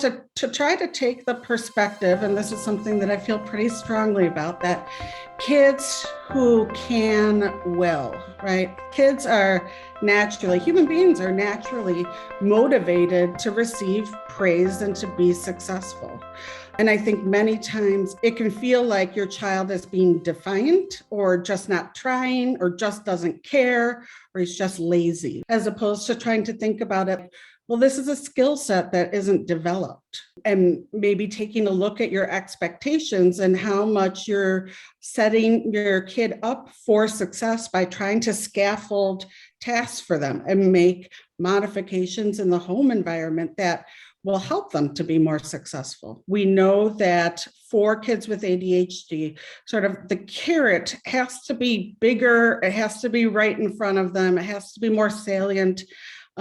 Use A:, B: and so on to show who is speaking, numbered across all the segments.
A: To try to take the perspective, and this is something that I feel pretty strongly about, that kids who can will, right? Kids are naturally, human beings are naturally motivated to receive praise and to be successful. And I think many times it can feel like your child is being defiant or just not trying or just doesn't care or he's just lazy, as opposed to trying to think about it. Well, this is a skill set that isn't developed, and maybe taking a look at your expectations and how much you're setting your kid up for success by trying to scaffold tasks for them and make modifications in the home environment that will help them to be more successful. We know that for kids with ADHD, sort of the carrot has to be bigger, it has to be right in front of them, it has to be more salient.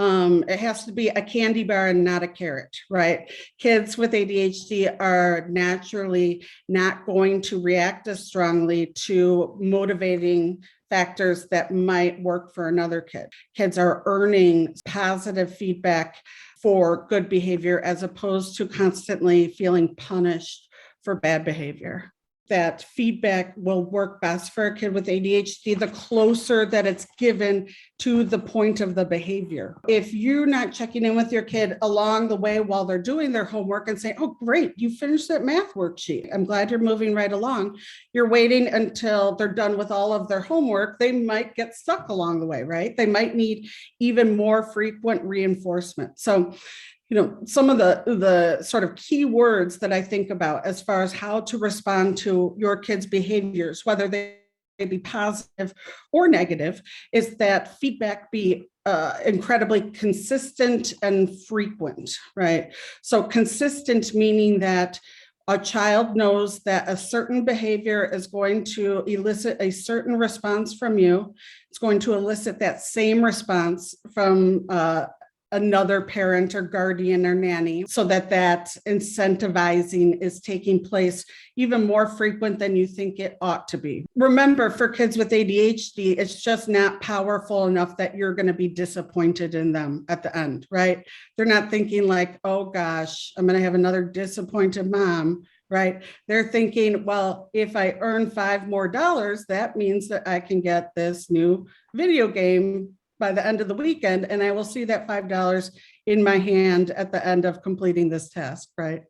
A: It has to be a candy bar and not a carrot, right? Kids with ADHD are naturally not going to react as strongly to motivating factors that might work for another kid. Kids are earning positive feedback for good behavior as opposed to constantly feeling punished for bad behavior. That feedback will work best for a kid with ADHD the closer that it's given to the point of the behavior. If you're not checking in with your kid along the way while they're doing their homework and saying, oh, great, you finished that math worksheet, I'm glad you're moving right along. You're waiting until they're done with all of their homework. They might get stuck along the way, right? They might need even more frequent reinforcement. So some of the sort of key words that I think about as far as how to respond to your kids' behaviors, whether they be positive or negative, is that feedback be incredibly consistent and frequent, right? So consistent meaning that a child knows that a certain behavior is going to elicit a certain response from you. It's going to elicit that same response from another parent or guardian or nanny, so that incentivizing is taking place even more frequent than you think it ought to be. Remember, for kids with ADHD, it's just not powerful enough that you're going to be disappointed in them at the end, right? They're not thinking like, oh gosh, I'm going to have another disappointed mom, right? They're thinking, well, if I earn $5 more, that means that I can get this new video game by the end of the weekend, and I will see that $5 in my hand at the end of completing this task, right?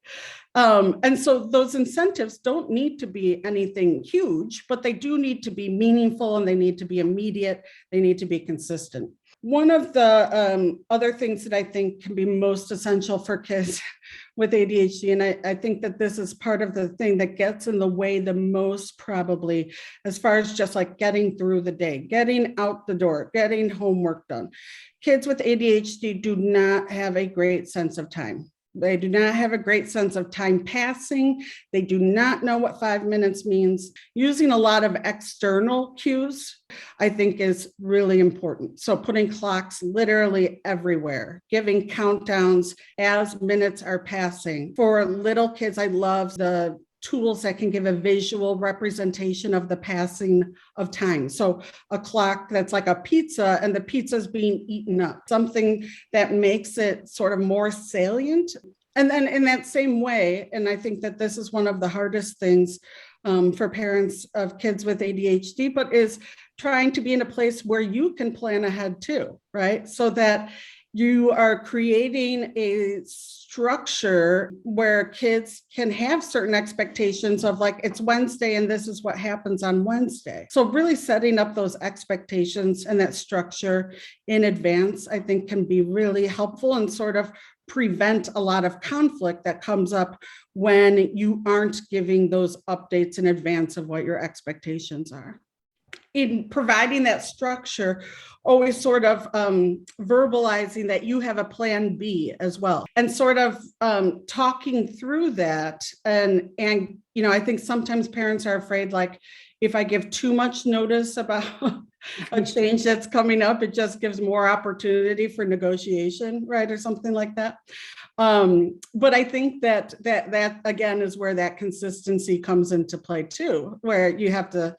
A: And so those incentives don't need to be anything huge, but they do need to be meaningful, and they need to be immediate. They need to be consistent. One of the other things that I think can be most essential for kids with ADHD, and I think that this is part of the thing that gets in the way the most, probably, as far as just like getting through the day, getting out the door, getting homework done. Kids with ADHD do not have a great sense of time. They do not have a great sense of time passing. They do not know what 5 minutes means. Using a lot of external cues, I think, is really important. So putting clocks literally everywhere, giving countdowns as minutes are passing. For little kids, I love the tools that can give a visual representation of the passing of time. So a clock that's like a pizza and the pizza's being eaten up, something that makes it sort of more salient. And then in that same way, and I think that this is one of the hardest things for parents of kids with ADHD, but is trying to be in a place where you can plan ahead too, right? So that you are creating a structure where kids can have certain expectations of like, it's Wednesday and this is what happens on Wednesday. So really setting up those expectations and that structure in advance, I think, can be really helpful and sort of prevent a lot of conflict that comes up when you aren't giving those updates in advance of what your expectations are. In providing that structure, always sort of verbalizing that you have a plan B as well, and sort of talking through that. And I think sometimes parents are afraid, like, if I give too much notice about a change that's coming up, it just gives more opportunity for negotiation, right? Or something like that. But I think that again is where that consistency comes into play too, where you have to,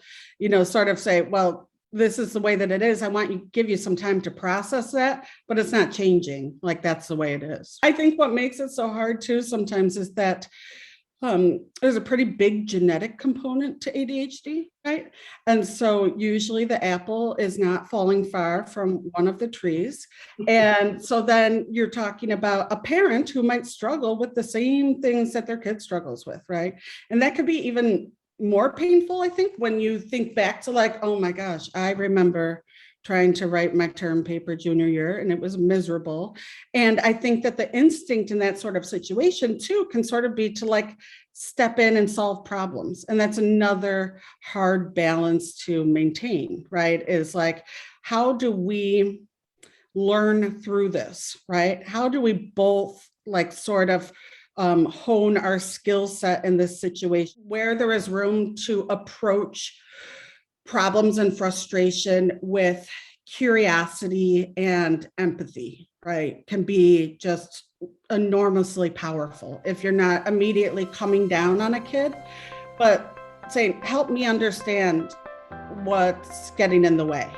A: sort of say, well, this is the way that it is. I want you give you some time to process that, but it's not changing. Like that's the way it is. I think what makes it so hard too sometimes is that there's a pretty big genetic component to ADHD, right? And so usually the apple is not falling far from one of the trees. And so then you're talking about a parent who might struggle with the same things that their kid struggles with, right? And that could be even more painful, I think, when you think back to like, oh my gosh, I remember trying to write my term paper junior year and it was miserable. And I think that the instinct in that sort of situation too can sort of be to like step in and solve problems. And that's another hard balance to maintain, right? Is like, how do we learn through this, right? How do we both like sort of hone our skill set in this situation where there is room to approach problems and frustration with curiosity and empathy, right? Can be just enormously powerful if you're not immediately coming down on a kid, but saying, help me understand what's getting in the way.